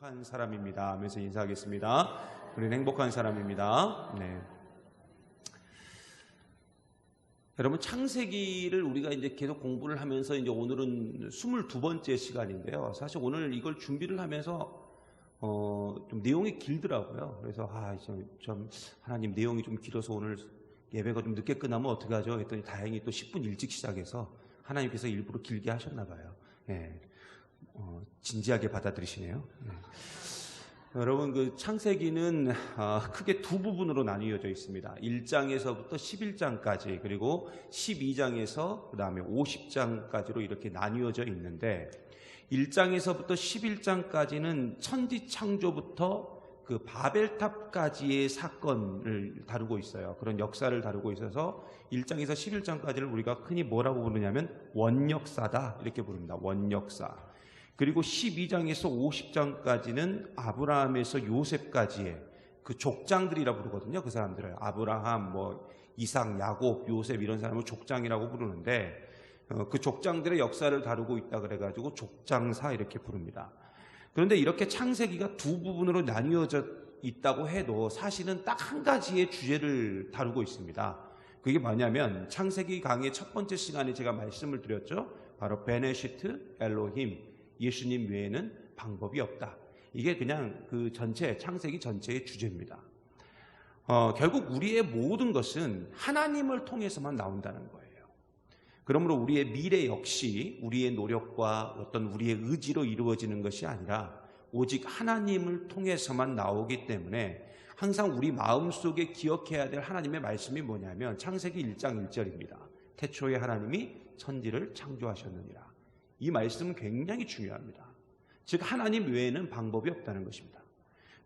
행복한 사람입니다 하면서 인사하겠습니다. 우리는 행복한 사람입니다. 네. 여러분, 창세기를 우리가 이제 계속 공부를 하면서 이제 오늘은 22번째 시간인데요. 사실 오늘 이걸 준비를 하면서 좀 내용이 길더라고요. 그래서 좀 하나님, 내용이 좀 길어서 오늘 예배가 좀 늦게 끝나면 어떻게 하죠? 했더니 다행히 또 10분 일찍 시작해서 하나님께서 일부러 길게 하셨나 봐요. 네. 진지하게 받아들이시네요. 네. 여러분, 그 창세기는 크게 두 부분으로 나뉘어져 있습니다. 1장에서부터 11장까지, 그리고 12장에서 그 다음에 50장까지로 이렇게 나뉘어져 있는데, 1장에서부터 11장까지는 천지 창조부터 그 바벨탑까지의 사건을 다루고 있어요. 그런 역사를 다루고 있어서 1장에서 11장까지를 우리가 흔히 뭐라고 부르냐면 원역사다, 이렇게 부릅니다. 원역사. 그리고 12장에서 50장까지는 아브라함에서 요셉까지의 그 족장들이라 부르거든요. 그 사람들을 아브라함, 이삭, 야곱, 요셉 이런 사람을 족장이라고 부르는데, 그 족장들의 역사를 다루고 있다 그래가지고 족장사 이렇게 부릅니다. 그런데 이렇게 창세기가 두 부분으로 나뉘어져 있다고 해도 사실은 딱 한 가지의 주제를 다루고 있습니다. 그게 뭐냐면 창세기 강의 첫 번째 시간에 제가 말씀을 드렸죠. 바로 베네시트 엘로힘, 예수님 외에는 방법이 없다. 이게 그냥 그 전체, 창세기 전체의 주제입니다. 결국 우리의 모든 것은 하나님을 통해서만 나온다는 거예요. 그러므로 우리의 미래 역시 우리의 노력과 어떤 우리의 의지로 이루어지는 것이 아니라 오직 하나님을 통해서만 나오기 때문에 항상 우리 마음속에 기억해야 될 하나님의 말씀이 뭐냐면 창세기 1장 1절입니다. 태초에 하나님이 천지를 창조하셨느니라. 이 말씀은 굉장히 중요합니다. 즉 하나님 외에는 방법이 없다는 것입니다.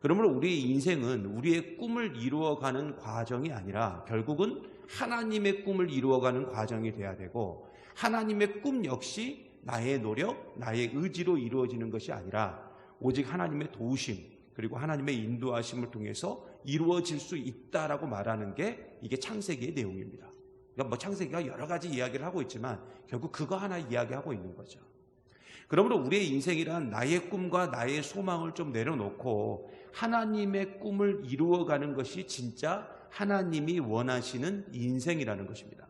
그러므로 우리의 인생은 우리의 꿈을 이루어가는 과정이 아니라 결국은 하나님의 꿈을 이루어가는 과정이 돼야 되고, 하나님의 꿈 역시 나의 노력, 나의 의지로 이루어지는 것이 아니라 오직 하나님의 도우심 그리고 하나님의 인도하심을 통해서 이루어질 수 있다라고 말하는 게 이게 창세기의 내용입니다. 그러니까 창세기가 여러 가지 이야기를 하고 있지만 결국 그거 하나 이야기하고 있는 거죠. 그러므로 우리의 인생이란 나의 꿈과 나의 소망을 좀 내려놓고 하나님의 꿈을 이루어가는 것이 진짜 하나님이 원하시는 인생이라는 것입니다.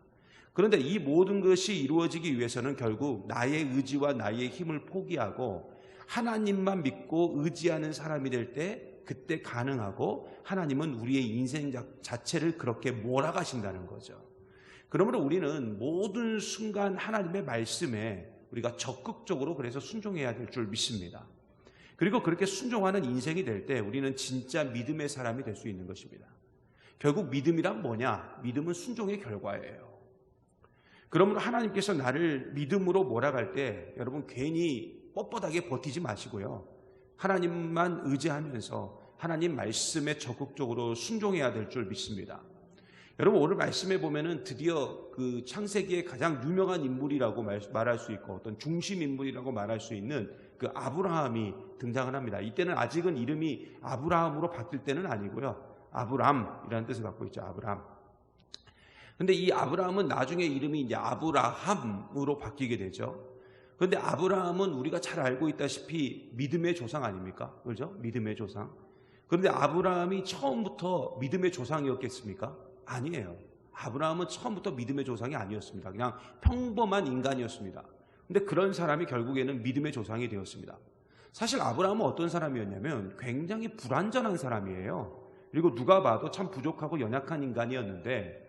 그런데 이 모든 것이 이루어지기 위해서는 결국 나의 의지와 나의 힘을 포기하고 하나님만 믿고 의지하는 사람이 될 때 그때 가능하고, 하나님은 우리의 인생 자체를 그렇게 몰아가신다는 거죠. 그러므로 우리는 모든 순간 하나님의 말씀에 우리가 적극적으로 그래서 순종해야 될 줄 믿습니다. 그리고 그렇게 순종하는 인생이 될 때 우리는 진짜 믿음의 사람이 될 수 있는 것입니다. 결국 믿음이란 뭐냐? 믿음은 순종의 결과예요. 그러므로 하나님께서 나를 믿음으로 몰아갈 때 여러분 괜히 뻣뻣하게 버티지 마시고요. 하나님만 의지하면서 하나님 말씀에 적극적으로 순종해야 될 줄 믿습니다. 여러분, 오늘 말씀에 보면은 드디어 그 창세기의 가장 유명한 인물이라고 말할 수 있고 어떤 중심 인물이라고 말할 수 있는 그 아브라함이 등장을 합니다. 이때는 아직은 이름이 아브라함으로 바뀔 때는 아니고요. 아브람이라는 뜻을 갖고 있죠. 아브람. 근데 이 아브라함은 나중에 이름이 이제 아브라함으로 바뀌게 되죠. 그런데 아브라함은 우리가 잘 알고 있다시피 믿음의 조상 아닙니까? 그렇죠? 믿음의 조상. 그런데 아브라함이 처음부터 믿음의 조상이었겠습니까? 아니에요. 아브라함은 처음부터 믿음의 조상이 아니었습니다. 그냥 평범한 인간이었습니다. 근데 그런 사람이 결국에는 믿음의 조상이 되었습니다. 사실 아브라함은 어떤 사람이었냐면 굉장히 불완전한 사람이에요. 그리고 누가 봐도 참 부족하고 연약한 인간이었는데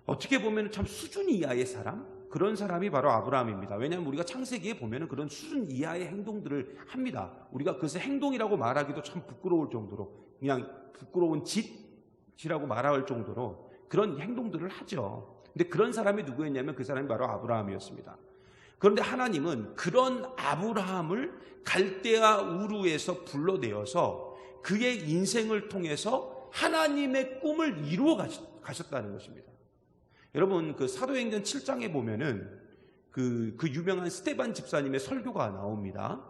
어떻게 보면 참 수준 이하의 사람? 그런 사람이 바로 아브라함입니다. 왜냐하면 우리가 창세기에 보면 그런 수준 이하의 행동들을 합니다. 우리가 그것을 행동이라고 말하기도 참 부끄러울 정도로, 그냥 부끄러운 짓이라고 말할 정도로 그런 행동들을 하죠. 근데 그런 사람이 누구였냐면 그 사람이 바로 아브라함이었습니다. 그런데 하나님은 그런 아브라함을 갈대아 우르에서 불러내어서 그의 인생을 통해서 하나님의 꿈을 이루어 가셨다는 것입니다. 여러분, 그 사도행전 7장에 보면은 그 유명한 스데반 집사님의 설교가 나옵니다.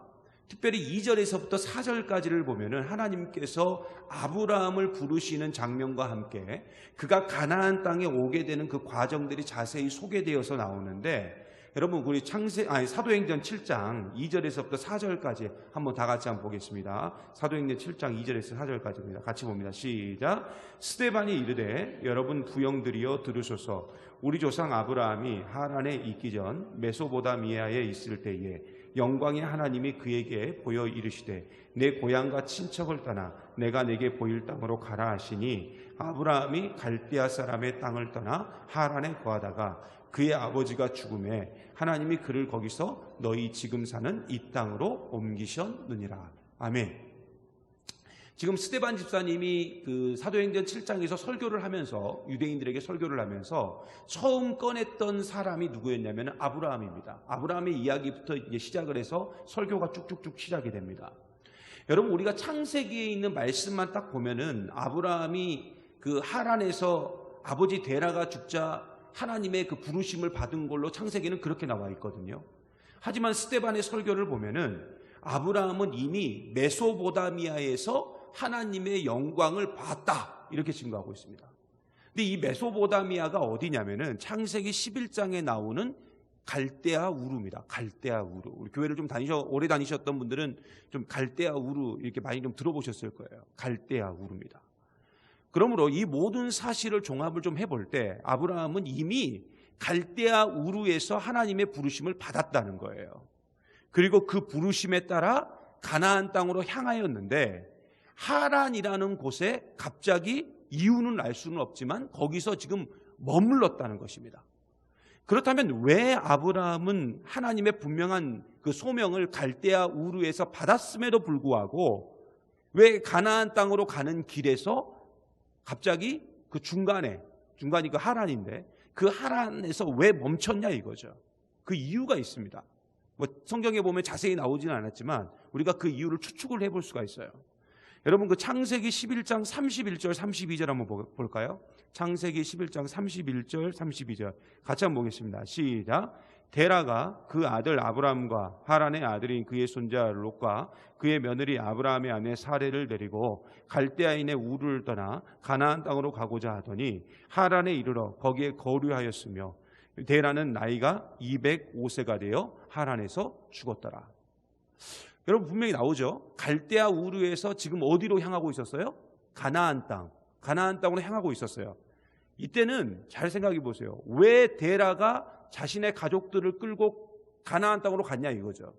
특별히 2절에서부터 4절까지를 보면은 하나님께서 아브라함을 부르시는 장면과 함께 그가 가나안 땅에 오게 되는 그 과정들이 자세히 소개되어서 나오는데, 여러분 우리 사도행전 7장 2절에서부터 4절까지 한번 다 같이 한번 보겠습니다. 사도행전 7장 2절에서 4절까지입니다. 같이 봅니다. 시작. 스데반이 이르되 여러분 부형들이여 들으소서. 우리 조상 아브라함이 하란에 있기 전 메소보다미아에 있을 때에 영광의 하나님이 그에게 보여 이르시되 내 고향과 친척을 떠나 내가 내게 보일 땅으로 가라 하시니 아브라함이 갈대아 사람의 땅을 떠나 하란에 거하다가 그의 아버지가 죽음에 하나님이 그를 거기서 너희 지금 사는 이 땅으로 옮기셨느니라. 아멘. 지금 스데반 집사님이 그 사도행전 7장에서 설교를 하면서 유대인들에게 설교를 하면서 처음 꺼냈던 사람이 누구였냐면 아브라함입니다. 아브라함의 이야기부터 이제 시작을 해서 설교가 쭉쭉쭉 시작이 됩니다. 여러분 우리가 창세기에 있는 말씀만 딱 보면은 아브라함이 그 하란에서 아버지 데라가 죽자 하나님의 그 부르심을 받은 걸로 창세기는 그렇게 나와 있거든요. 하지만 스데반의 설교를 보면은 아브라함은 이미 메소보다미아에서 하나님의 영광을 봤다 이렇게 증거하고 있습니다. 근데 이 메소보다미아가 어디냐면은 창세기 11장에 나오는 갈대아 우르입니다. 갈대아 우르. 우리 교회를 좀 오래 다니셨던 분들은 좀 갈대아 우르 이렇게 많이 좀 들어보셨을 거예요. 갈대아 우르입니다. 그러므로 이 모든 사실을 종합을 좀 해볼 때 아브라함은 이미 갈대아 우르에서 하나님의 부르심을 받았다는 거예요. 그리고 그 부르심에 따라 가나안 땅으로 향하였는데 하란이라는 곳에 갑자기 이유는 알 수는 없지만 거기서 지금 머물렀다는 것입니다. 그렇다면 왜 아브라함은 하나님의 분명한 그 소명을 갈대아 우르에서 받았음에도 불구하고 왜 가나안 땅으로 가는 길에서 갑자기 그 중간이 그 하란인데 그 하란에서 왜 멈췄냐 이거죠. 그 이유가 있습니다. 뭐 성경에 보면 자세히 나오지는 않았지만 우리가 그 이유를 추측을 해볼 수가 있어요. 여러분 그 창세기 11장 31절 32절 한번 볼까요? 창세기 11장 31절 32절 같이 한번 보겠습니다. 시작. 데라가 그 아들 아브라함과 하란의 아들인 그의 손자 롯과 그의 며느리 아브라함의 아내 사레를 데리고 갈대아인의 우르를 떠나 가나안 땅으로 가고자 하더니 하란에 이르러 거기에 거류하였으며 데라는 나이가 205세가 되어 하란에서 죽었더라. 여러분 분명히 나오죠. 갈대아 우르에서 지금 어디로 향하고 있었어요? 가나안 땅으로 향하고 있었어요. 이때는 잘 생각해 보세요. 왜 데라가 자신의 가족들을 끌고 가나안 땅으로 갔냐 이거죠.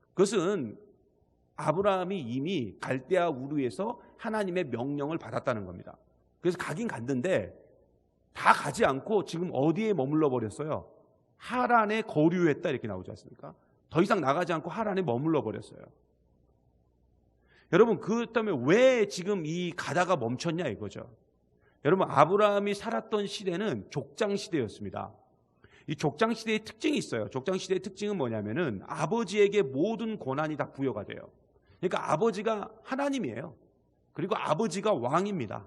그것은 아브라함이 이미 갈대아 우르에서 하나님의 명령을 받았다는 겁니다. 그래서 가긴 갔는데 다 가지 않고 지금 어디에 머물러 버렸어요? 하란에 거류했다 이렇게 나오지 않습니까? 더 이상 나가지 않고 하란에 머물러 버렸어요. 여러분 그렇다면 왜 지금 이 가다가 멈췄냐 이거죠. 여러분 아브라함이 살았던 시대는 족장 시대였습니다. 이 족장 시대의 특징이 있어요. 족장 시대의 특징은 뭐냐면은 아버지에게 모든 권한이 다 부여가 돼요. 그러니까 아버지가 하나님이에요. 그리고 아버지가 왕입니다.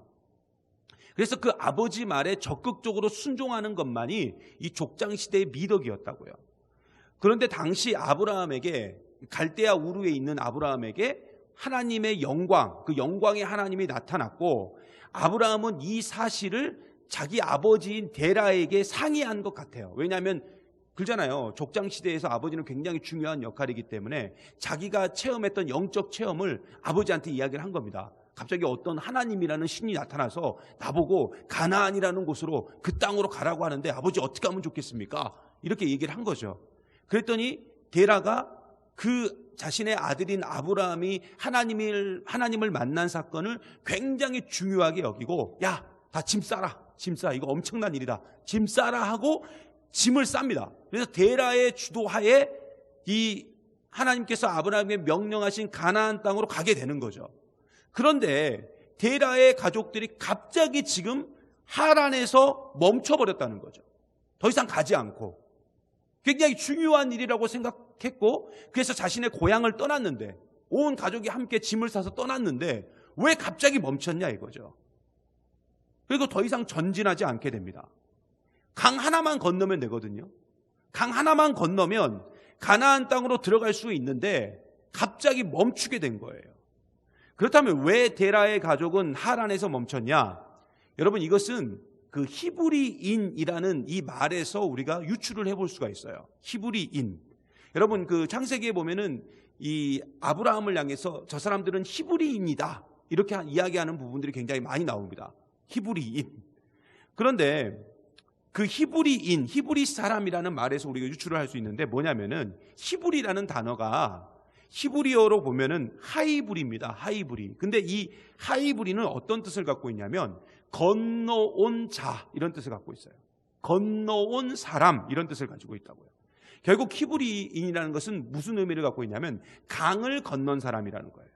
그래서 그 아버지 말에 적극적으로 순종하는 것만이 이 족장 시대의 미덕이었다고요. 그런데 당시 아브라함에게 갈대아 우르에 있는 아브라함에게 하나님의 영광, 그 영광의 하나님이 나타났고 아브라함은 이 사실을 자기 아버지인 데라에게 상의한 것 같아요. 왜냐하면 그러잖아요. 족장 시대에서 아버지는 굉장히 중요한 역할이기 때문에 자기가 체험했던 영적 체험을 아버지한테 이야기를 한 겁니다. 갑자기 어떤 하나님이라는 신이 나타나서 나보고 가나안이라는 곳으로 그 땅으로 가라고 하는데 아버지 어떻게 하면 좋겠습니까? 이렇게 얘기를 한 거죠. 그랬더니 데라가 그 자신의 아들인 아브라함이 하나님을 만난 사건을 굉장히 중요하게 여기고 야, 다 짐 싸라. 짐 싸. 이거 엄청난 일이다. 짐 싸라 하고 짐을 쌉니다. 그래서 데라의 주도하에 이 하나님께서 아브라함에게 명령하신 가나안 땅으로 가게 되는 거죠. 그런데 데라의 가족들이 갑자기 지금 하란에서 멈춰버렸다는 거죠. 더 이상 가지 않고 굉장히 중요한 일이라고 생각했고 그래서 자신의 고향을 떠났는데 온 가족이 함께 짐을 싸서 떠났는데 왜 갑자기 멈췄냐 이거죠. 그리고 더 이상 전진하지 않게 됩니다. 강 하나만 건너면 되거든요. 강 하나만 건너면 가나안 땅으로 들어갈 수 있는데 갑자기 멈추게 된 거예요. 그렇다면 왜 데라의 가족은 하란에서 멈췄냐? 여러분 이것은 그 히브리인이라는 이 말에서 우리가 유추를 해볼 수가 있어요. 히브리인. 여러분 그 창세기에 보면은 이 아브라함을 향해서 저 사람들은 히브리인이다 이렇게 이야기하는 부분들이 굉장히 많이 나옵니다. 히브리인. 그런데 그 히브리인, 히브리 사람이라는 말에서 우리가 유추를 할 수 있는데 뭐냐면은 히브리라는 단어가 히브리어로 보면은 하이브리입니다. 하이브리. 근데 이 하이브리는 어떤 뜻을 갖고 있냐면 건너온 자 이런 뜻을 갖고 있어요. 건너온 사람 이런 뜻을 가지고 있다고요. 결국 히브리인이라는 것은 무슨 의미를 갖고 있냐면 강을 건넌 사람이라는 거예요.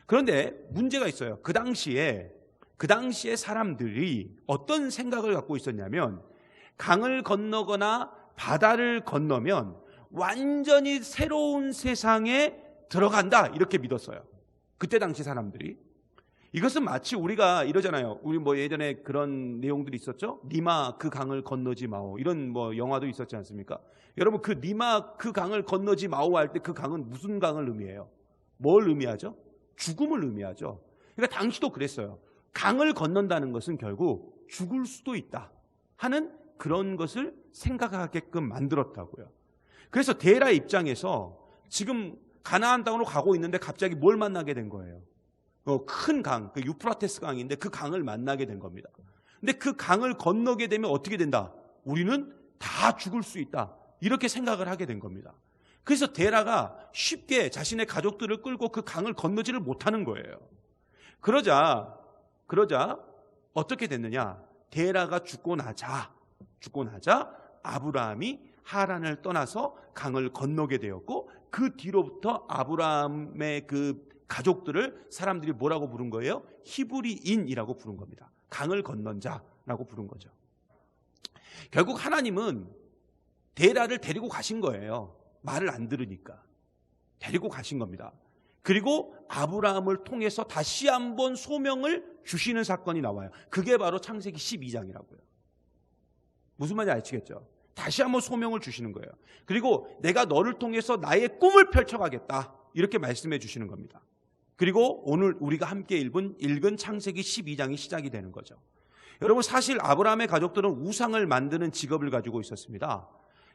그런데 문제가 있어요. 그 당시에 사람들이 어떤 생각을 갖고 있었냐면 강을 건너거나 바다를 건너면 완전히 새로운 세상에 들어간다 이렇게 믿었어요. 그때 당시 사람들이. 이것은 마치 우리가 이러잖아요. 우리 뭐 예전에 그런 내용들이 있었죠. 니마 그 강을 건너지 마오 이런 뭐 영화도 있었지 않습니까? 여러분 그 니마 그 강을 건너지 마오 할 때 그 강은 무슨 강을 의미해요? 뭘 의미하죠? 죽음을 의미하죠. 그러니까 당시도 그랬어요. 강을 건넌다는 것은 결국 죽을 수도 있다 하는 그런 것을 생각하게끔 만들었다고요. 그래서 데라 입장에서 지금 가나안 땅으로 가고 있는데 갑자기 뭘 만나게 된 거예요? 큰 강, 그 유프라테스 강인데 그 강을 만나게 된 겁니다. 근데 그 강을 건너게 되면 어떻게 된다? 우리는 다 죽을 수 있다. 이렇게 생각을 하게 된 겁니다. 그래서 데라가 쉽게 자신의 가족들을 끌고 그 강을 건너지를 못하는 거예요. 그러자 어떻게 됐느냐? 데라가 죽고 나자 아브라함이 하란을 떠나서 강을 건너게 되었고 그 뒤로부터 아브라함의 그 가족들을 사람들이 뭐라고 부른 거예요? 히브리인이라고 부른 겁니다. 강을 건넌 자라고 부른 거죠. 결국 하나님은 데라를 데리고 가신 거예요. 말을 안 들으니까 데리고 가신 겁니다. 그리고 아브라함을 통해서 다시 한번 소명을 주시는 사건이 나와요. 그게 바로 창세기 12장이라고요. 무슨 말인지 아시겠죠? 다시 한번 소명을 주시는 거예요. 그리고 내가 너를 통해서 나의 꿈을 펼쳐가겠다 이렇게 말씀해 주시는 겁니다. 그리고 오늘 우리가 함께 읽은 창세기 12장이 시작이 되는 거죠. 여러분 사실 아브라함의 가족들은 우상을 만드는 직업을 가지고 있었습니다.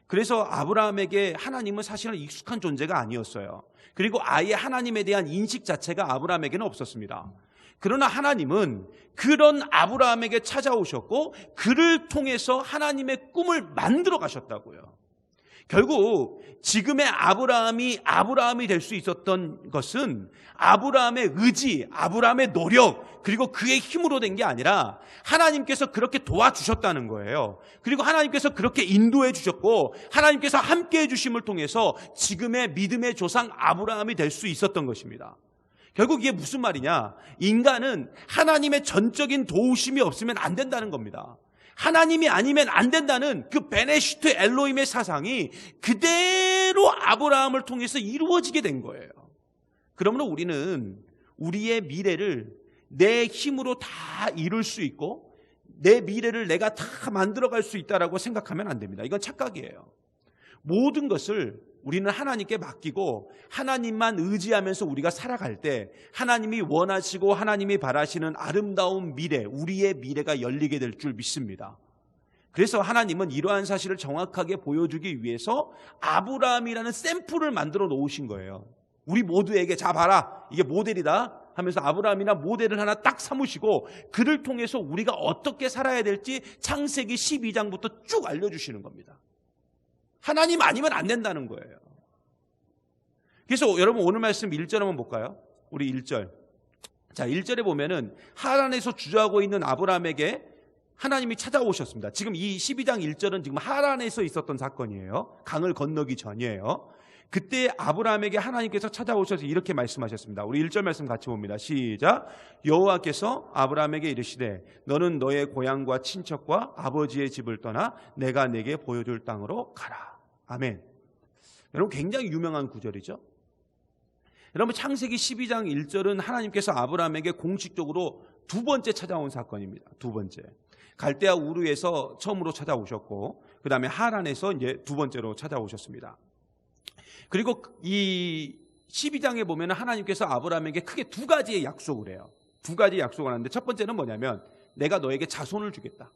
그래서 아브라함에게 하나님은 사실은 익숙한 존재가 아니었어요. 그리고 아예 하나님에 대한 인식 자체가 아브라함에게는 없었습니다. 그러나 하나님은 그런 아브라함에게 찾아오셨고 그를 통해서 하나님의 꿈을 만들어 가셨다고요. 결국 지금의 아브라함이 될 수 있었던 것은 아브라함의 의지, 아브라함의 노력, 그리고 그의 힘으로 된 게 아니라 하나님께서 그렇게 도와주셨다는 거예요. 그리고 하나님께서 그렇게 인도해 주셨고 하나님께서 함께해 주심을 통해서 지금의 믿음의 조상 아브라함이 될 수 있었던 것입니다. 결국 이게 무슨 말이냐? 인간은 하나님의 전적인 도우심이 없으면 안 된다는 겁니다. 하나님이 아니면 안 된다는 그 베네시트 엘로힘의 사상이 그대로 아브라함을 통해서 이루어지게 된 거예요. 그러므로 우리는 우리의 미래를 내 힘으로 다 이룰 수 있고 내 미래를 내가 다 만들어갈 수 있다라고 생각하면 안 됩니다. 이건 착각이에요. 모든 것을 우리는 하나님께 맡기고 하나님만 의지하면서 우리가 살아갈 때 하나님이 원하시고 하나님이 바라시는 아름다운 미래, 우리의 미래가 열리게 될 줄 믿습니다. 그래서 하나님은 이러한 사실을 정확하게 보여주기 위해서 아브라함이라는 샘플을 만들어 놓으신 거예요. 우리 모두에게 자 봐라 이게 모델이다 하면서 아브라함이나 모델을 하나 딱 삼으시고 그를 통해서 우리가 어떻게 살아야 될지 창세기 12장부터 쭉 알려주시는 겁니다. 하나님 아니면 안 된다는 거예요. 그래서 여러분 오늘 말씀 1절 한번 볼까요? 우리 1절. 자, 1절에 보면은 하란에서 주저하고 있는 아브라함에게 하나님이 찾아오셨습니다. 지금 이 12장 1절은 지금 하란에서 있었던 사건이에요. 강을 건너기 전이에요. 그때 아브라함에게 하나님께서 찾아오셔서 이렇게 말씀하셨습니다. 우리 1절 말씀 같이 봅니다. 시작. 여호와께서 아브라함에게 이르시되 너는 너의 고향과 친척과 아버지의 집을 떠나 내가 내게 보여줄 땅으로 가라. 아멘. 여러분 굉장히 유명한 구절이죠. 여러분 창세기 12장 1절은 하나님께서 아브라함에게 공식적으로 두 번째 찾아온 사건입니다. 두 번째. 갈대아 우르에서 처음으로 찾아오셨고 그 다음에 하란에서 이제 두 번째로 찾아오셨습니다. 그리고 이 12장에 보면 하나님께서 아브라함에게 크게 두 가지의 약속을 해요. 두 가지 약속을 하는데 첫 번째는 뭐냐면 내가 너에게 자손을 주겠다.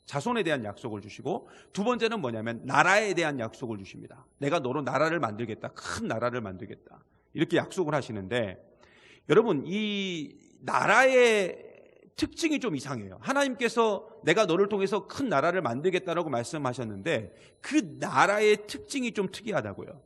자손에 대한 약속을 주시고, 두 번째는 뭐냐면 나라에 대한 약속을 주십니다. 내가 너로 나라를 만들겠다. 큰 나라를 만들겠다. 이렇게 약속을 하시는데, 여러분, 이 나라의 특징이 좀 이상해요. 하나님께서 내가 너를 통해서 큰 나라를 만들겠다라고 말씀하셨는데 그 나라의 특징이 좀 특이하다고요.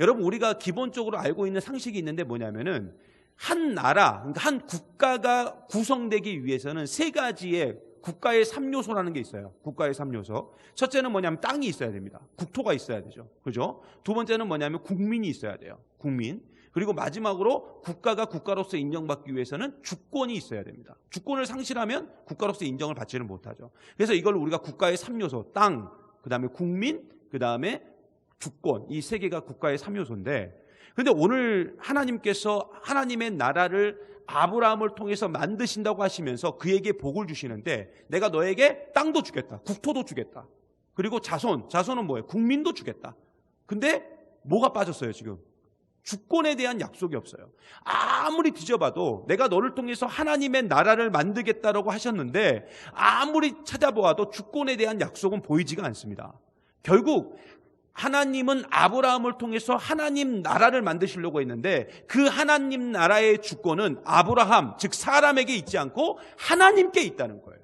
여러분, 우리가 기본적으로 알고 있는 상식이 있는데 뭐냐면은 한 나라, 그러니까 한 국가가 구성되기 위해서는 세 가지의 국가의 3요소라는 게 있어요. 국가의 3요소. 첫째는 뭐냐면 땅이 있어야 됩니다. 국토가 있어야 되죠. 그죠? 두 번째는 뭐냐면 국민이 있어야 돼요. 국민. 그리고 마지막으로 국가가 국가로서 인정받기 위해서는 주권이 있어야 됩니다. 주권을 상실하면 국가로서 인정을 받지는 못하죠. 그래서 이걸 우리가 국가의 3요소, 땅, 그 다음에 국민, 그 다음에 주권, 이 세 개가 국가의 3요소인데, 그런데 오늘 하나님께서 하나님의 나라를 아브라함을 통해서 만드신다고 하시면서 그에게 복을 주시는데, 내가 너에게 땅도 주겠다, 국토도 주겠다, 그리고 자손은 뭐예요? 국민도 주겠다. 근데 뭐가 빠졌어요 지금? 주권에 대한 약속이 없어요. 아무리 뒤져봐도 내가 너를 통해서 하나님의 나라를 만들겠다라고 하셨는데 아무리 찾아보아도 주권에 대한 약속은 보이지가 않습니다. 결국 하나님은 아브라함을 통해서 하나님 나라를 만드시려고 했는데 그 하나님 나라의 주권은 아브라함, 즉 사람에게 있지 않고 하나님께 있다는 거예요.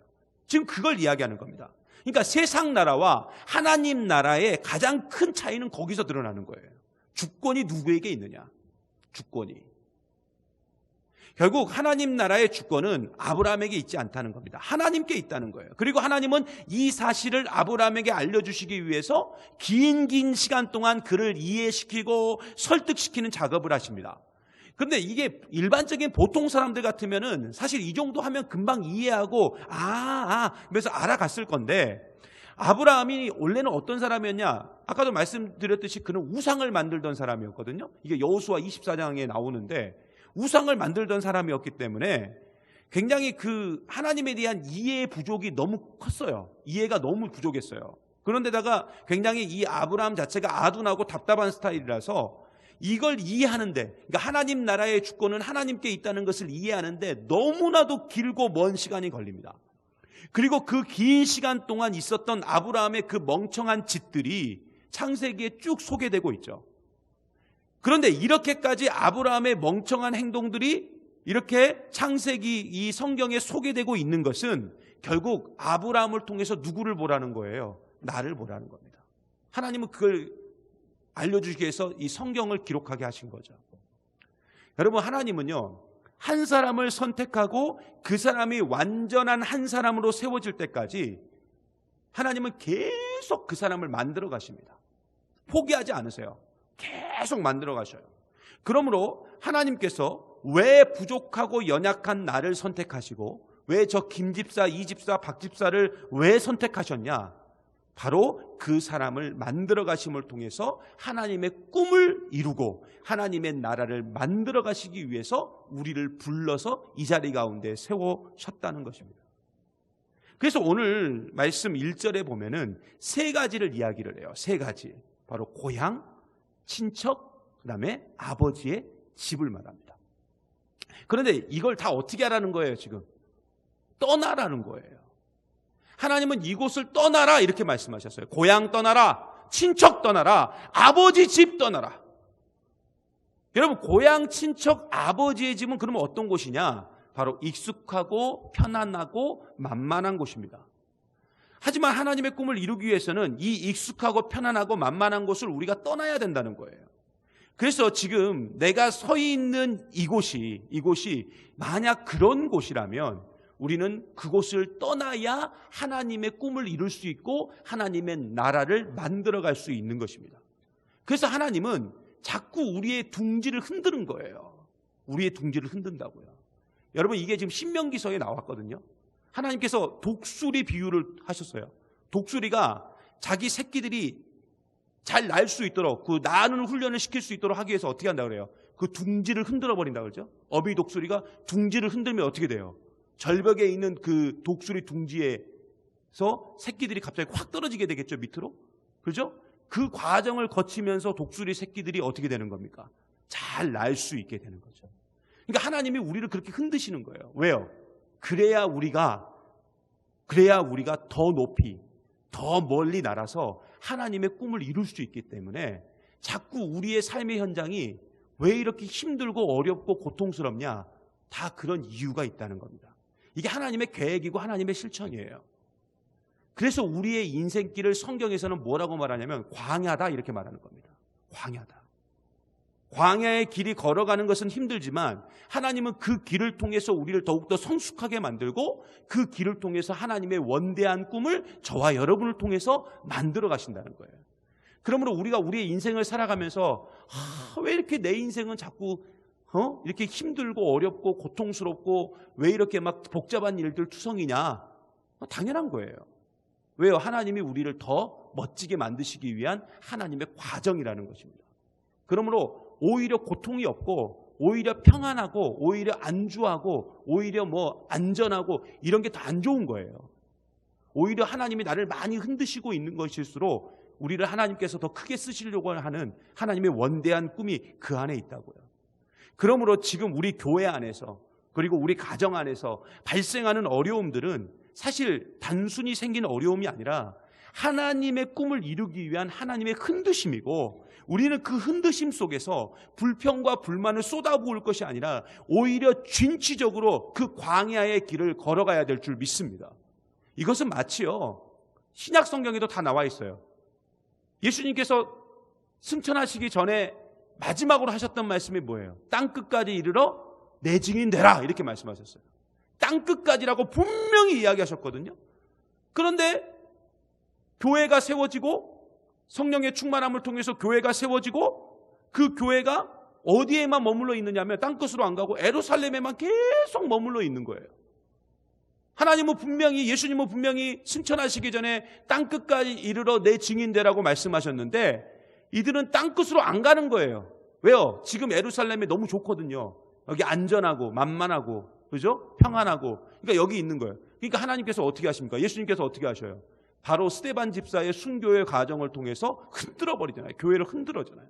지금 그걸 이야기하는 겁니다. 그러니까 세상 나라와 하나님 나라의 가장 큰 차이는 거기서 드러나는 거예요. 주권이 누구에게 있느냐? 주권이. 결국 하나님 나라의 주권은 아브라함에게 있지 않다는 겁니다. 하나님께 있다는 거예요. 그리고 하나님은 이 사실을 아브라함에게 알려주시기 위해서 긴 시간 동안 그를 이해시키고 설득시키는 작업을 하십니다. 그런데 이게 일반적인 보통 사람들 같으면은 사실 이 정도 하면 금방 이해하고 그래서 알아갔을 건데, 아브라함이 원래는 어떤 사람이었냐? 아까도 말씀드렸듯이 그는 우상을 만들던 사람이었거든요. 이게 여호수아 24장에 나오는데 우상을 만들던 사람이었기 때문에 굉장히 그 하나님에 대한 이해의 부족이 너무 컸어요. 이해가 너무 부족했어요. 그런데다가 굉장히 이 아브라함 자체가 아둔하고 답답한 스타일이라서 이걸 이해하는데, 그러니까 하나님 나라의 주권은 하나님께 있다는 것을 이해하는데 너무나도 길고 먼 시간이 걸립니다. 그리고 그 긴 시간 동안 있었던 아브라함의 그 멍청한 짓들이 창세기에 쭉 소개되고 있죠. 그런데 이렇게까지 아브라함의 멍청한 행동들이 이렇게 창세기 이 성경에 소개되고 있는 것은 결국 아브라함을 통해서 누구를 보라는 거예요? 나를 보라는 겁니다. 하나님은 그걸 알려주기 위해서 이 성경을 기록하게 하신 거죠. 여러분, 하나님은요, 한 사람을 선택하고 그 사람이 완전한 한 사람으로 세워질 때까지 하나님은 계속 그 사람을 만들어 가십니다. 포기하지 않으세요. 계속 만들어 가셔요. 그러므로 하나님께서 왜 부족하고 연약한 나를 선택하시고 왜 저 김집사, 이집사, 박집사를 왜 선택하셨냐? 바로 그 사람을 만들어 가심을 통해서 하나님의 꿈을 이루고 하나님의 나라를 만들어 가시기 위해서 우리를 불러서 이 자리 가운데 세우셨다는 것입니다. 그래서 오늘 말씀 1절에 보면은 세 가지를 이야기를 해요. 세 가지. 바로 고향, 친척, 그다음에 아버지의 집을 말합니다. 그런데 이걸 다 어떻게 하라는 거예요, 지금? 떠나라는 거예요. 하나님은 이곳을 떠나라 이렇게 말씀하셨어요. 고향 떠나라, 친척 떠나라, 아버지 집 떠나라. 여러분, 고향, 친척, 아버지의 집은 그러면 어떤 곳이냐? 바로 익숙하고 편안하고 만만한 곳입니다. 하지만 하나님의 꿈을 이루기 위해서는 이 익숙하고 편안하고 만만한 곳을 우리가 떠나야 된다는 거예요. 그래서 지금 내가 서 있는 이곳이 만약 그런 곳이라면 우리는 그곳을 떠나야 하나님의 꿈을 이룰 수 있고 하나님의 나라를 만들어갈 수 있는 것입니다. 그래서 하나님은 자꾸 우리의 둥지를 흔드는 거예요. 우리의 둥지를 흔든다고요. 여러분, 이게 지금 신명기서에 나왔거든요. 하나님께서 독수리 비유를 하셨어요. 독수리가 자기 새끼들이 잘 날 수 있도록 그 나는 훈련을 시킬 수 있도록 하기 위해서 어떻게 한다고 그래요? 그 둥지를 흔들어 버린다고 그러죠. 어미 독수리가 둥지를 흔들면 어떻게 돼요? 절벽에 있는 그 독수리 둥지에서 새끼들이 갑자기 확 떨어지게 되겠죠, 밑으로. 그렇죠? 그 과정을 거치면서 독수리 새끼들이 어떻게 되는 겁니까? 잘 날 수 있게 되는 거죠. 그러니까 하나님이 우리를 그렇게 흔드시는 거예요. 왜요? 그래야 우리가 그래야 우리가 더 높이, 더 멀리 날아서 하나님의 꿈을 이룰 수 있기 때문에 자꾸 우리의 삶의 현장이 왜 이렇게 힘들고 어렵고 고통스럽냐? 다 그런 이유가 있다는 겁니다. 이게 하나님의 계획이고 하나님의 실천이에요. 그래서 우리의 인생길을 성경에서는 뭐라고 말하냐면 광야다 이렇게 말하는 겁니다. 광야다. 광야의 길이 걸어가는 것은 힘들지만 하나님은 그 길을 통해서 우리를 더욱더 성숙하게 만들고 그 길을 통해서 하나님의 원대한 꿈을 저와 여러분을 통해서 만들어 가신다는 거예요. 그러므로 우리가 우리의 인생을 살아가면서 왜 이렇게 내 인생은 자꾸 이렇게 힘들고 어렵고 고통스럽고 왜 이렇게 막 복잡한 일들 투성이냐? 당연한 거예요. 왜요? 하나님이 우리를 더 멋지게 만드시기 위한 하나님의 과정이라는 것입니다. 그러므로 오히려 고통이 없고 오히려 평안하고 오히려 안주하고 오히려 안전하고 이런 게 더 안 좋은 거예요. 오히려 하나님이 나를 많이 흔드시고 있는 것일수록 우리를 하나님께서 더 크게 쓰시려고 하는 하나님의 원대한 꿈이 그 안에 있다고요. 그러므로 지금 우리 교회 안에서 그리고 우리 가정 안에서 발생하는 어려움들은 사실 단순히 생긴 어려움이 아니라 하나님의 꿈을 이루기 위한 하나님의 흔드심이고 우리는 그 흔드심 속에서 불평과 불만을 쏟아부을 것이 아니라 오히려 진취적으로 그 광야의 길을 걸어가야 될 줄 믿습니다. 이것은 마치요 신약 성경에도 다 나와 있어요. 예수님께서 승천하시기 전에 마지막으로 하셨던 말씀이 뭐예요? 땅끝까지 이르러 내 증인 되라 이렇게 말씀하셨어요. 땅끝까지라고 분명히 이야기하셨거든요. 그런데 교회가 세워지고 성령의 충만함을 통해서 교회가 세워지고 그 교회가 어디에만 머물러 있느냐면 땅끝으로 안 가고 예루살렘에만 계속 머물러 있는 거예요. 하나님은 분명히 예수님은 분명히 승천하시기 전에 땅끝까지 이르러 내 증인 되라고 말씀하셨는데 이들은 땅끝으로 안 가는 거예요. 왜요? 지금 예루살렘이 너무 좋거든요. 여기 안전하고 만만하고 그죠? 평안하고 그러니까 여기 있는 거예요. 그러니까 하나님께서 어떻게 하십니까? 예수님께서 어떻게 하셔요? 바로 스데반 집사의 순교의 과정을 통해서 흔들어 버리잖아요. 교회를 흔들어잖아요.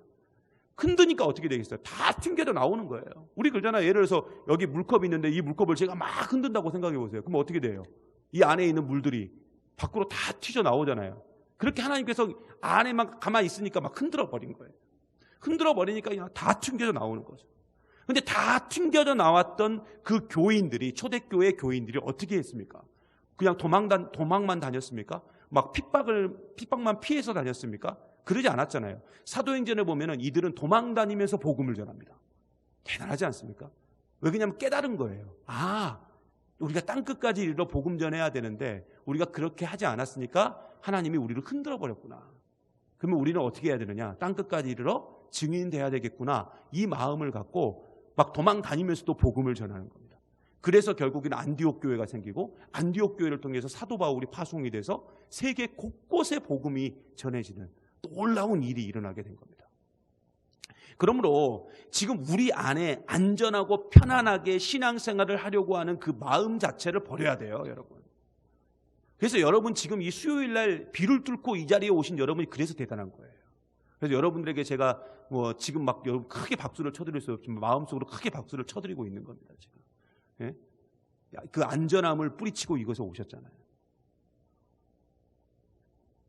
흔드니까 어떻게 되겠어요? 다 튕겨져 나오는 거예요. 우리 그러잖아요. 예를 들어서 여기 물컵이 있는데 이 물컵을 제가 막 흔든다고 생각해 보세요. 그럼 어떻게 돼요? 이 안에 있는 물들이 밖으로 다 튀져 나오잖아요. 그렇게 하나님께서 안에만 가만히 있으니까 막 흔들어 버린 거예요. 흔들어 버리니까 그냥 다 튕겨져 나오는 거죠. 근데 다 튕겨져 나왔던 그 교인들이 초대교회 교인들이 어떻게 했습니까? 그냥 도망만 다녔습니까? 막 핍박만 피해서 다녔습니까? 그러지 않았잖아요. 사도행전에 보면은 이들은 도망 다니면서 복음을 전합니다. 대단하지 않습니까? 왜 그러냐면 깨달은 거예요. 우리가 땅끝까지 이르러 복음 전해야 되는데 우리가 그렇게 하지 않았으니까 하나님이 우리를 흔들어 버렸구나. 그러면 우리는 어떻게 해야 되느냐? 땅끝까지 이르러 증인돼야 되겠구나. 이 마음을 갖고 막 도망 다니면서도 복음을 전하는 겁니다. 그래서 결국에는 안디옥 교회가 생기고 안디옥 교회를 통해서 사도 바울이 파송이 돼서 세계 곳곳에 복음이 전해지는 놀라운 일이 일어나게 된 겁니다. 그러므로 지금 우리 안에 안전하고 편안하게 신앙생활을 하려고 하는 그 마음 자체를 버려야 돼요, 여러분. 그래서 여러분 지금 이 수요일 날 비를 뚫고 이 자리에 오신 여러분이 그래서 대단한 거예요. 그래서 여러분들에게 제가 지금 막 여러분 크게 박수를 쳐드릴 수 없지만 마음속으로 크게 박수를 쳐드리고 있는 겁니다, 지금. 예? 그 안전함을 뿌리치고 이곳에 오셨잖아요.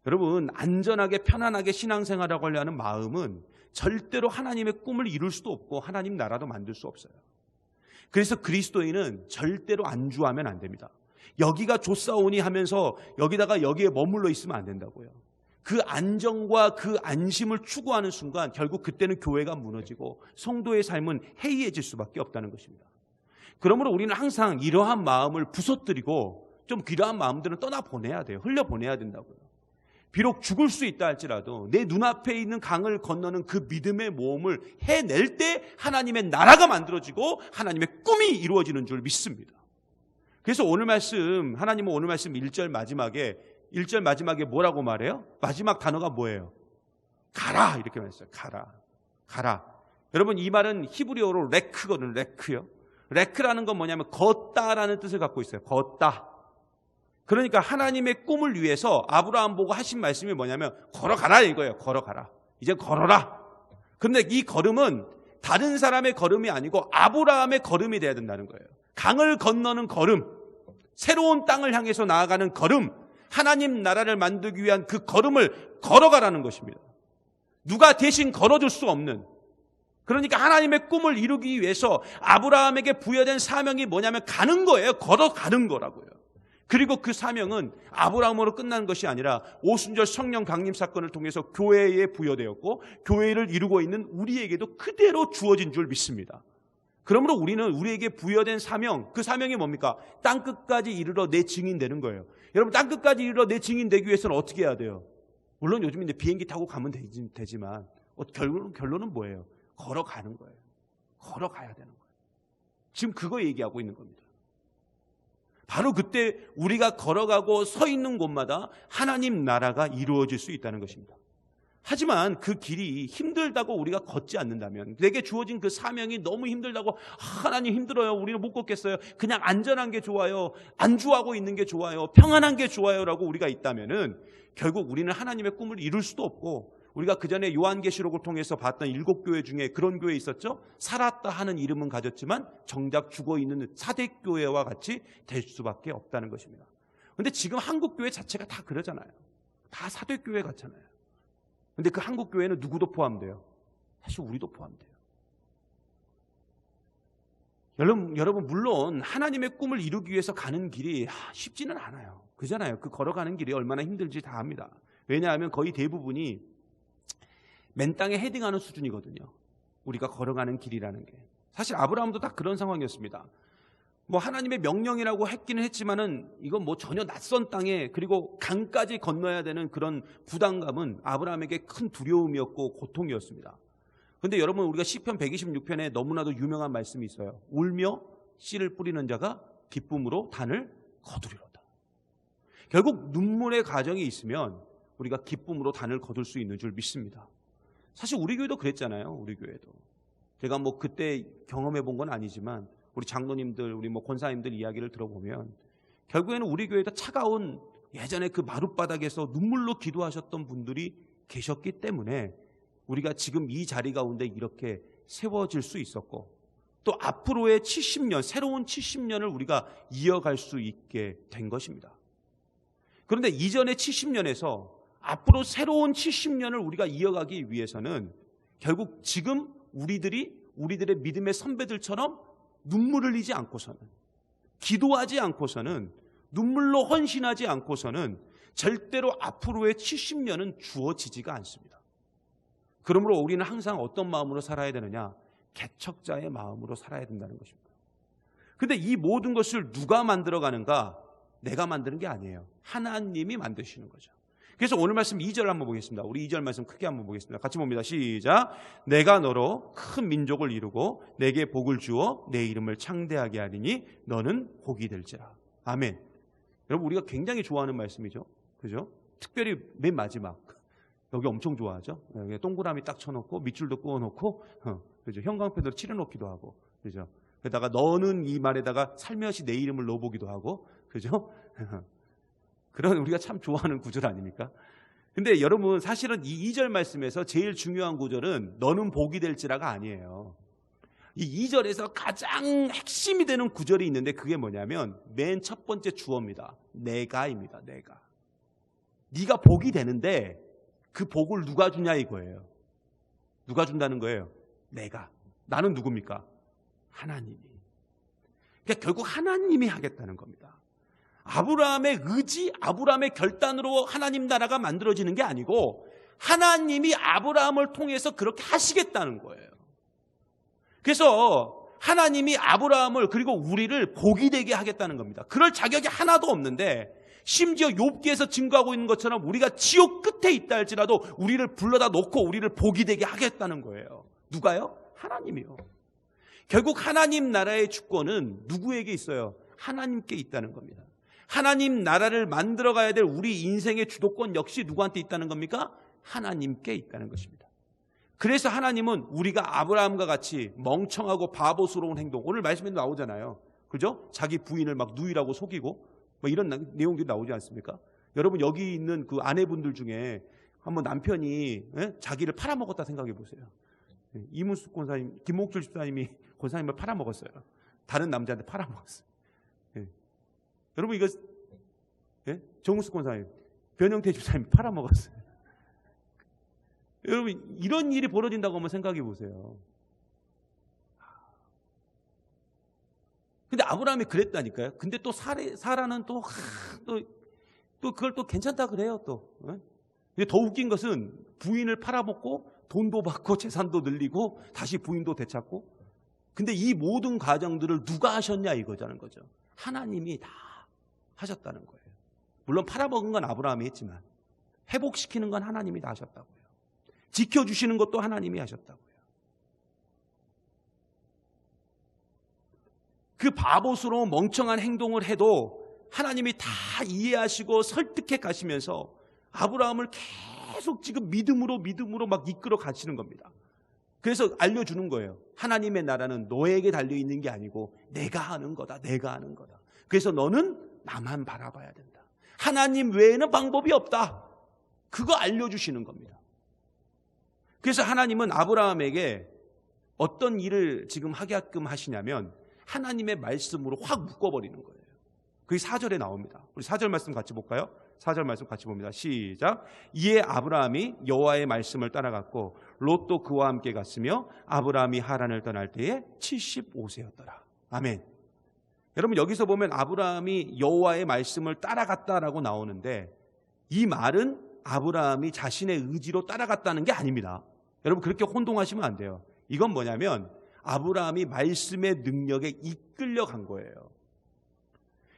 여러분 안전하게 편안하게 신앙생활하고 하려는 마음은 절대로 하나님의 꿈을 이룰 수도 없고 하나님 나라도 만들 수 없어요. 그래서 그리스도인은 절대로 안주하면 안 됩니다. 여기가 좋사오니 하면서 여기에 머물러 있으면 안 된다고요. 그 안정과 그 안심을 추구하는 순간 결국 그때는 교회가 무너지고 성도의 삶은 해이해질 수밖에 없다는 것입니다. 그러므로 우리는 항상 이러한 마음을 부서뜨리고 좀 이러한 마음들은 떠나보내야 돼요. 흘려보내야 된다고요. 비록 죽을 수 있다 할지라도 내 눈앞에 있는 강을 건너는 그 믿음의 모험을 해낼 때 하나님의 나라가 만들어지고 하나님의 꿈이 이루어지는 줄 믿습니다. 그래서 오늘 말씀 하나님은 오늘 말씀 1절 마지막에 뭐라고 말해요? 마지막 단어가 뭐예요? 가라 이렇게 말했어요. 가라. 여러분 이 말은 히브리어로 레크거든요. 레크요. 레크라는 건 뭐냐면 걷다라는 뜻을 갖고 있어요. 걷다. 그러니까 하나님의 꿈을 위해서 아브라함 보고 하신 말씀이 뭐냐면 걸어가라 이거예요. 걸어가라. 이제 걸어라. 그런데 이 걸음은 다른 사람의 걸음이 아니고 아브라함의 걸음이 돼야 된다는 거예요. 강을 건너는 걸음. 새로운 땅을 향해서 나아가는 걸음, 하나님 나라를 만들기 위한 그 걸음을 걸어가라는 것입니다. 누가 대신 걸어줄 수 없는, 그러니까 하나님의 꿈을 이루기 위해서 아브라함에게 부여된 사명이 뭐냐면 가는 거예요. 걸어가는 거라고요. 그리고 그 사명은 아브라함으로 끝나는 것이 아니라 오순절 성령 강림 사건을 통해서 교회에 부여되었고 교회를 이루고 있는 우리에게도 그대로 주어진 줄 믿습니다. 그러므로 우리는 우리에게 부여된 사명, 그 사명이 뭡니까? 땅끝까지 이르러 내 증인 되는 거예요. 여러분, 땅끝까지 이르러 내 증인 되기 위해서는 어떻게 해야 돼요? 물론 요즘 이제 비행기 타고 가면 되지만 결론은 뭐예요? 걸어가는 거예요. 걸어가야 되는 거예요. 지금 그거 얘기하고 있는 겁니다. 바로 그때 우리가 걸어가고 서 있는 곳마다 하나님 나라가 이루어질 수 있다는 것입니다. 하지만 그 길이 힘들다고 우리가 걷지 않는다면, 내게 주어진 그 사명이 너무 힘들다고, 하나님 힘들어요, 우리는 못 걷겠어요, 그냥 안전한 게 좋아요, 안주하고 있는 게 좋아요, 평안한 게 좋아요 라고 우리가 있다면은 결국 우리는 하나님의 꿈을 이룰 수도 없고, 우리가 그전에 요한계시록을 통해서 봤던 7교회 중에 그런 교회 있었죠. 살았다 하는 이름은 가졌지만 정작 죽어있는 사대교회와 같이 될 수밖에 없다는 것입니다. 그런데 지금 한국교회 자체가 다 그러잖아요. 다 사대교회 같잖아요. 그런데 그 한국교회는 누구도 포함돼요? 사실 우리도 포함돼요. 여러분 물론 하나님의 꿈을 이루기 위해서 가는 길이 쉽지는 않아요. 그잖아요. 그 걸어가는 길이 얼마나 힘들지 다 압니다. 왜냐하면 거의 대부분이 맨 땅에 헤딩하는 수준이거든요. 우리가 걸어가는 길이라는 게. 사실 아브라함도 딱 그런 상황이었습니다. 뭐 하나님의 명령이라고 했기는 했지만은 이건 뭐 전혀 낯선 땅에, 그리고 강까지 건너야 되는 그런 부담감은 아브라함에게 큰 두려움이었고 고통이었습니다. 그런데 여러분, 우리가 시편 126편에 너무나도 유명한 말씀이 있어요. 울며 씨를 뿌리는 자가 기쁨으로 단을 거두리로다. 결국 눈물의 과정이 있으면 우리가 기쁨으로 단을 거둘 수 있는 줄 믿습니다. 사실 우리 교회도 그랬잖아요. 우리 교회도. 제가 뭐 그때 경험해 본 건 아니지만 우리 장로님들, 우리 뭐 권사님들 이야기를 들어보면 결국에는 우리 교회도 차가운, 예전에 그 마룻바닥에서 눈물로 기도하셨던 분들이 계셨기 때문에 우리가 지금 이 자리 가운데 이렇게 세워질 수 있었고, 또 앞으로의 70년, 새로운 70년을 우리가 이어갈 수 있게 된 것입니다. 그런데 이전의 70년에서 앞으로 새로운 70년을 우리가 이어가기 위해서는 결국 지금 우리들의 믿음의 선배들처럼 눈물을 흘리지 않고서는, 기도하지 않고서는, 눈물로 헌신하지 않고서는 절대로 앞으로의 70년은 주어지지가 않습니다. 그러므로 우리는 항상 어떤 마음으로 살아야 되느냐? 개척자의 마음으로 살아야 된다는 것입니다. 그런데 이 모든 것을 누가 만들어가는가? 내가 만드는 게 아니에요. 하나님이 만드시는 거죠. 그래서 오늘 말씀 2절 한번 보겠습니다. 우리 2절 말씀 크게 한번 보겠습니다. 같이 봅니다. 시작. 내가 너로 큰 민족을 이루고 내게 복을 주어 내 이름을 창대하게 하리니 너는 복이 될지라. 아멘. 여러분, 우리가 굉장히 좋아하는 말씀이죠. 그죠? 특별히 맨 마지막. 여기 엄청 좋아하죠. 여기 동그라미 딱 쳐놓고 밑줄도 그어놓고, 그죠? 형광펜으로 칠해놓기도 하고, 그죠? 게다가 너는 이 말에다가 살며시 내 이름을 넣어보기도 하고, 그죠? 그런 우리가 참 좋아하는 구절 아닙니까? 근데 여러분, 사실은 이 2절 말씀에서 제일 중요한 구절은 너는 복이 될지라가 아니에요. 이 2절에서 가장 핵심이 되는 구절이 있는데 그게 뭐냐면 맨 첫 번째 주어입니다. 내가입니다. 내가. 네가 복이 되는데 그 복을 누가 주냐 이거예요. 누가 준다는 거예요? 내가. 나는 누굽니까? 하나님이. 그러니까 결국 하나님이 하겠다는 겁니다. 아브라함의 의지, 아브라함의 결단으로 하나님 나라가 만들어지는 게 아니고 하나님이 아브라함을 통해서 그렇게 하시겠다는 거예요. 그래서 하나님이 아브라함을, 그리고 우리를 복이 되게 하겠다는 겁니다. 그럴 자격이 하나도 없는데, 심지어 욥기에서 증거하고 있는 것처럼 우리가 지옥 끝에 있다 할지라도 우리를 불러다 놓고 우리를 복이 되게 하겠다는 거예요. 누가요? 하나님이요. 결국 하나님 나라의 주권은 누구에게 있어요? 하나님께 있다는 겁니다. 하나님 나라를 만들어가야 될 우리 인생의 주도권 역시 누구한테 있다는 겁니까? 하나님께 있다는 것입니다. 그래서 하나님은 우리가 아브라함과 같이 멍청하고 바보스러운 행동, 오늘 말씀에도 나오잖아요. 그죠? 자기 부인을 막 누이라고 속이고 뭐 이런 내용들이 나오지 않습니까? 여러분, 여기 있는 그 아내분들 중에 한번 남편이 자기를 팔아먹었다 생각해 보세요. 이문숙 권사님, 김목줄 집사님이 권사님을 팔아먹었어요. 다른 남자한테 팔아먹었어요. 여러분 이거 예? 정우숙 권사님, 변형태 집사님 팔아먹었어요. 여러분 이런 일이 벌어진다고 한번 생각해 보세요. 근데 아브라함이 그랬다니까요. 근데 또 사라는 또 그걸 또 괜찮다 그래요 또. 근데 더 웃긴 것은 부인을 팔아먹고 돈도 받고 재산도 늘리고 다시 부인도 되찾고. 근데 이 모든 과정들을 누가 하셨냐 이거자는 거죠. 하나님이 다 하셨다는 거예요. 물론 팔아먹은 건 아브라함이 했지만 회복시키는 건 하나님이 다 하셨다고요. 지켜주시는 것도 하나님이 하셨다고요. 그 바보스러운 멍청한 행동을 해도 하나님이 다 이해하시고 설득해 가시면서 아브라함을 계속 지금 믿음으로 막 이끌어 가시는 겁니다. 그래서 알려주는 거예요. 하나님의 나라는 너에게 달려있는 게 아니고 내가 하는 거다. 내가 하는 거다. 그래서 너는 나만 바라봐야 된다. 하나님 외에는 방법이 없다. 그거 알려주시는 겁니다. 그래서 하나님은 아브라함에게 어떤 일을 지금 하게끔 하시냐면 하나님의 말씀으로 확 묶어버리는 거예요. 그게 4절에 나옵니다. 우리 4절 말씀 같이 볼까요? 4절 말씀 같이 봅니다. 시작. 이에 아브라함이 여호와의 말씀을 따라갔고 롯도 그와 함께 갔으며 아브라함이 하란을 떠날 때에 75세였더라. 아멘. 여러분 여기서 보면 아브라함이 여호와의 말씀을 따라갔다라고 나오는데 이 말은 아브라함이 자신의 의지로 따라갔다는 게 아닙니다. 여러분 그렇게 혼동하시면 안 돼요. 이건 뭐냐면 아브라함이 말씀의 능력에 이끌려간 거예요.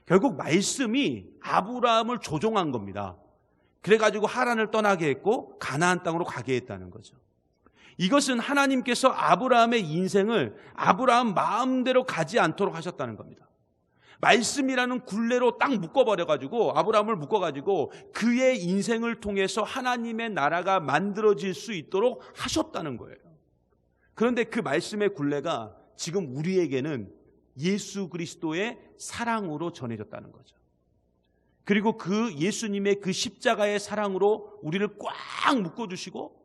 결국 말씀이 아브라함을 조종한 겁니다. 그래가지고 하란을 떠나게 했고 가나안 땅으로 가게 했다는 거죠. 이것은 하나님께서 아브라함의 인생을 아브라함 마음대로 가지 않도록 하셨다는 겁니다. 말씀이라는 굴레로 딱 묶어버려가지고 아브라함을 묶어가지고 그의 인생을 통해서 하나님의 나라가 만들어질 수 있도록 하셨다는 거예요. 그런데 그 말씀의 굴레가 지금 우리에게는 예수 그리스도의 사랑으로 전해졌다는 거죠. 그리고 그 예수님의 그 십자가의 사랑으로 우리를 꽉 묶어주시고,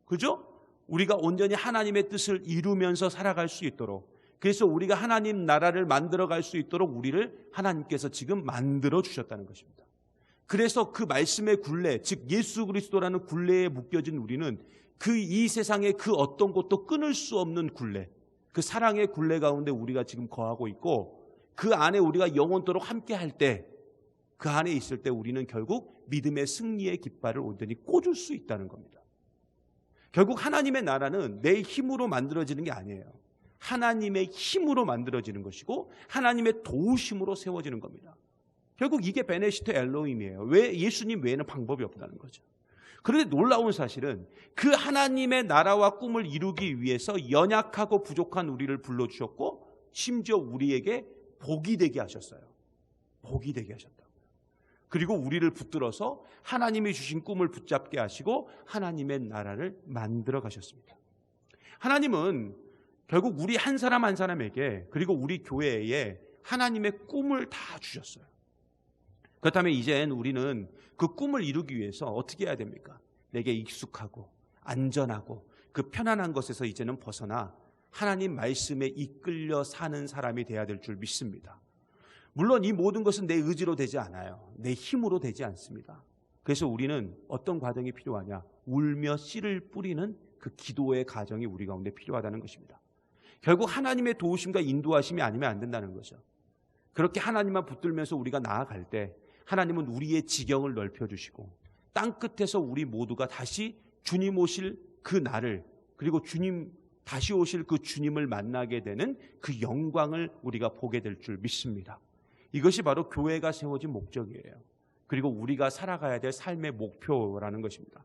그죠? 우리가 온전히 하나님의 뜻을 이루면서 살아갈 수 있도록, 그래서 우리가 하나님 나라를 만들어갈 수 있도록 우리를 하나님께서 지금 만들어 주셨다는 것입니다. 그래서 그 말씀의 굴레, 즉 예수 그리스도라는 굴레에 묶여진 우리는 그 이 세상의 그 어떤 것도 끊을 수 없는 굴레, 그 사랑의 굴레 가운데 우리가 지금 거하고 있고, 그 안에 우리가 영원토록 함께 할 때, 그 안에 있을 때 우리는 결국 믿음의 승리의 깃발을 온전히 꽂을 수 있다는 겁니다. 결국 하나님의 나라는 내 힘으로 만들어지는 게 아니에요. 하나님의 힘으로 만들어지는 것이고 하나님의 도우심으로 세워지는 겁니다. 결국 이게 베네시트 엘로힘이에요. 왜 예수님 외에는 방법이 없다는 거죠. 그런데 놀라운 사실은 그 하나님의 나라와 꿈을 이루기 위해서 연약하고 부족한 우리를 불러주셨고 심지어 우리에게 복이 되게 하셨어요. 복이 되게 하셨다고요. 그리고 우리를 붙들어서 하나님이 주신 꿈을 붙잡게 하시고 하나님의 나라를 만들어 가셨습니다. 하나님은 결국 우리 한 사람 한 사람에게, 그리고 우리 교회에 하나님의 꿈을 다 주셨어요. 그렇다면 이젠 우리는 그 꿈을 이루기 위해서 어떻게 해야 됩니까? 내게 익숙하고 안전하고 그 편안한 것에서 이제는 벗어나 하나님 말씀에 이끌려 사는 사람이 돼야 될 줄 믿습니다. 물론 이 모든 것은 내 의지로 되지 않아요. 내 힘으로 되지 않습니다. 그래서 우리는 어떤 과정이 필요하냐? 울며 씨를 뿌리는 그 기도의 과정이 우리 가운데 필요하다는 것입니다. 결국 하나님의 도우심과 인도하심이 아니면 안 된다는 거죠. 그렇게 하나님만 붙들면서 우리가 나아갈 때 하나님은 우리의 지경을 넓혀주시고 땅끝에서 우리 모두가 다시 주님 오실 그 날을, 그리고 주님 다시 오실 그 주님을 만나게 되는 그 영광을 우리가 보게 될 줄 믿습니다. 이것이 바로 교회가 세워진 목적이에요. 그리고 우리가 살아가야 될 삶의 목표라는 것입니다.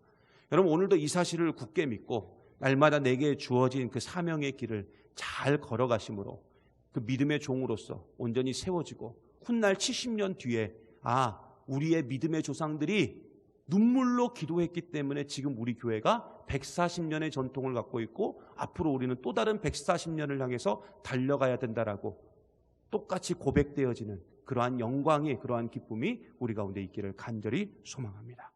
여러분 오늘도 이 사실을 굳게 믿고 날마다 내게 주어진 그 사명의 길을 잘 걸어가심으로 그 믿음의 종으로서 온전히 세워지고 훗날 70년 뒤에 우리의 믿음의 조상들이 눈물로 기도했기 때문에 지금 우리 교회가 140년의 전통을 갖고 있고 앞으로 우리는 또 다른 140년을 향해서 달려가야 된다라고 똑같이 고백되어지는 그러한 영광이, 그러한 기쁨이 우리 가운데 있기를 간절히 소망합니다.